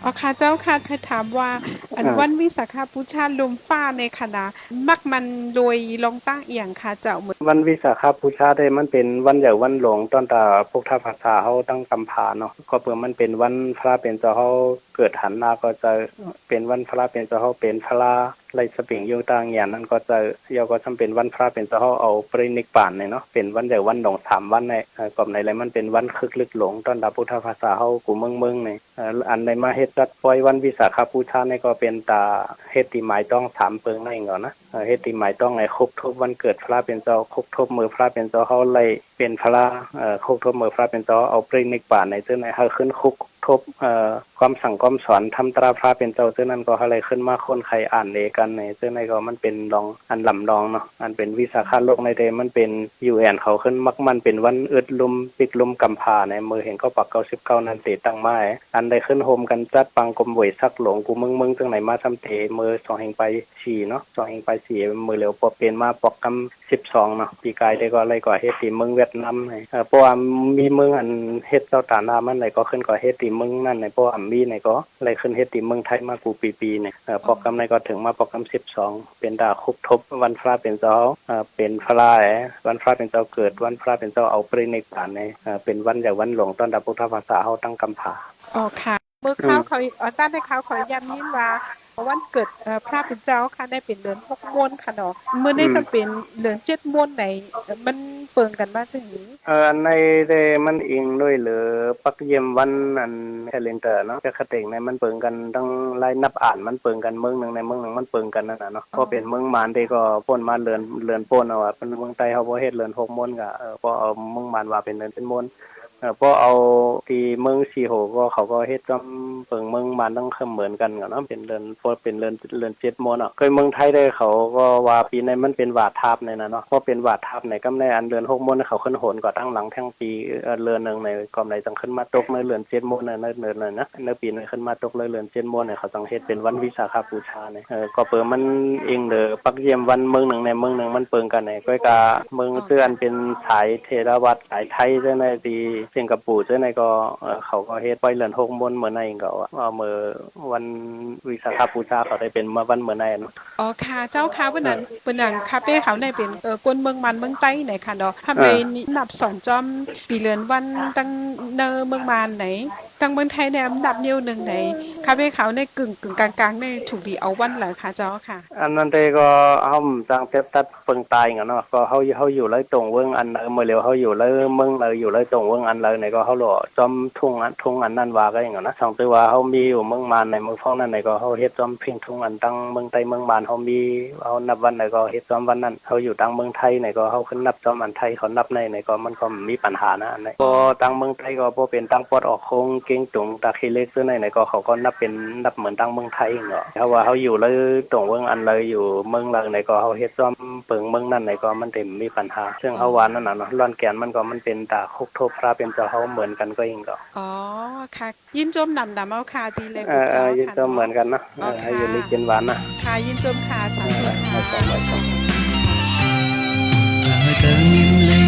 อ๋อค่ะเจ้าค่ะเคยถามว่าอันวันวิสาขบูชาลมฟ้าในคณะมักมันโดยลองตั้งเอียงค่ะเจ้าเหมือนวันวิสาขบูชาได้มันเป็นวันใหญ่วันหลวงตอนตาพวกท่าภาษาเขาตั้งกำพาเนาะก็เปิ่มันเป็นวันพระเป็นเจ้าเขาเกิดหันมาก็จะเป็นวันพระเป็นเจ้าเขาเป็นพระไล่สปริงอยู่ต่างอย่างนั้นก็จะเยาก็จำเป็นวันพระเป็นเจ้าเขาเอาปรินิพพานเนาะเป็นวันใหญ่วันหลวง3 วันในกอบในอะไรมันเป็นวันคึกฤทธิ์หลวงตอนตาพุทธภาษาเขากูเมืองในอันในมาเฮ็ดรัดปล่อยวันวิสาขบูชาในก็เป็นตาเฮ็ดที่หมายต้อง3 เปิงนั่นเองนะเฮ็ดที่หมายต้องไอ้ครบทบวันเกิดพระเป็นเจ้าครบทบมือพระเป็นเจ้าเขาไล่เป็นพระครบทบมือพระเป็นเจ้าเอาปรินิพพานในซึ่งในเฮาขึ้นคุกทบความสั่งความสอนทำตราพระเป็นเจ้าซึ่งนั้นก็อะไรขึ้นมาคนใครอ่านเอกันในซึ่งในก็มันเป็นรองอันลำรองเนาะอันเป็นวิสาขโลกในเดมันเป็นยูแอนเขาขึ้นมักมันเป็นวันอึดลุมปิกลุมกำพาในมือเห็นก็ปัก99นั้นเตตั้งไม้อันใดขึ้นโฮมกันจัดปังกลมเวยซักหลงกูมึงซึ่งไหนมาทำเตมือ2แห่งไป4เนาะ2แห่งไป4มือเหลียวพอเป็นมาปอกกำ12เนาะปีกายได้ก็อะไรก็เฮ็ดที่เมืองเวียดนามเพราะว่ามีเมืองอันเฮ็ดเจ้าตานามันไหนก็ขึ้นก็เฮ็ดที่เมืองนั่นในเพราะว่ามีไหนก็อะไรขึ้นเฮ็ดที่เมืองไทยมากูปีเนี่ยโปรแกรมไหนก็ถึงมาโปรแกรม12เป็นดาครบทบวันพระเป็นเจ้าเป็นพระวันพระเป็นเจ้าเกิดวันพระเป็นเจ้าเอาปรินิพพานในเป็นวันอย่างวันหลวงต้อนรับพุทธภาษาเฮาตั้งกำพาอ๋อค่ะเมื่อข้าวเขาต้านในข้าวขอย้ำนิดว่าวันเกิดพระเป็นเจ้าค่ะได้เป็นเดือน6มวนค่ะเนาะเมื่อได้จะเป็นเดือน7มวนไหนมันเปิงกันมาจังนี้ในเดมันอิงด้วยหรือปักเยี่ยมวันอันแคเลนเดอร์เนาะจะคติงในมันเปิงกันตั้งไล่นับอ่านมันเปิงกันเมืองนึงในเมืองนึงมันเปิงกันนั่นน่ะเนาะก็เป็นเมืองมานเดก็ป่นมาเรือนป่นเอาว่าเป็นเมืองไทยเฮาบ่เฮ็ดเรือน6 มวนก็ก็เอาเมืองมานว่าเป็นเรือนเป็นมวนพอเอาที่เมืองสีโหก็เขาก็เฮ็ดจำเปิงเมืองมานต้องเหมือนกันก็เนาะเป็นเรือนพอเป็นเรือน7 มวนเคยเมืองไทยได้เขาก็ว่าปีในมันเป็นวาดทาบในน่ะเนาะพอเป็นวาดทาบในกำในอันเรือน6 มวนเขาขึ้นโหนก็ตั้งหลังทั้งปีเรือนนึงในกอมไหนจังขึ้นมาตกในเรือน7 มวนในนะในปีนึงขึ้นมาตกเลยเรือน7 มวนเขาต้องเฮ็ดเป็นวันวิสาขบูชาเนี่ยก็เปิงมันเองเด้อปักเยี่ยมวันเมืองนึงในเมืองนึงมันเปิงกันเนี่ยก็กะเมืองเสื้ออันเป็นสายเทรวาสสายไทยจังได๋ที่สิงคโปร์จังได๋ก็เขาก็เฮ็ดปล่อยเรือน6 มวนเหมือนในก็มื้อวันวิสาขบูชาเขาได้เป็นวันเหมือนในเนาะอ๋อค่ะเจ้าค่ะเปิ้นนั่นคาเฟ่เขาในเป็นกวนเมืองมันเมืองใต้ไหนค่ะเนาะทำไมนับสอนจอมปีเรือนวันตั้งเนอเมืองมานไหนตั้งเมืองไทยเนี่ยอันดับนิ้วหนึ่งไหนคาเฟ่เขาในกึ่งกลางๆในถูกดีเอาวันเหรอคะเจ้าค่ะอันนั้นเตก็เฮาจังเต็บตัดเปิงตายเนาะก็เฮาอยู่เลยตรงเวิงอันมื้อแล้วเฮาอยู่เลยเมืองเลยอยู่เลยตรงเวิงอันเลยไหนก็เฮาหล่อจอมทุ่งอันนั้นว่าก็อย่างนั้นนะสองตือว่าเฮามีอยู่เมืองมานในเมืองฟ้องนั้นไหนก็เฮาเฮ็ดจอมเพ่งทุ่งอันตั้งเมืองใต้เมืองมานเฮามีเฮานับวันไหนก็เฮ็ดจอมวันนั้นเฮาอยู่ตั้งเมืองไทยไหนก็เฮาขึ้นนับจอมอันไทยเขานับในไหนก็มันก็มีปัญหานะอันไหนก็ตั้งเมืองไทยก็บ่เป็นตั้งปอดออกโคงเก่งตุงตาขี้เล็กซื่อไหนก็เขาก็นับเป็นนับเหมือนตั้งเมืองไทยเนาะเพราะว่าเฮาอยู่เลยตรงเวิงอันเลยอยู่เมืองเลยไหนก็เฮาเฮ็ดจอมเปิงเมืองนั้นไหนก็มันเต็มมีปัญหาซึ่งเฮาว่านั่นน่ะเนาะร้อนแกนมันก็มันเป็นตาคุกโทพระเป็นเจ้าเฮาเหมือนกันก็เองก็อ๋อค่ะยินจมนำเอาค่ะดีเลยบุเจ้ายินค่ะก็เหมือนเนาะกันนะอ๋อให้ค่ะอยู่ลิกินหวานนะค่ะยินจมค่ะสาธุค่ไม่ต้องะ ไม่ต้อง tơ nhím lên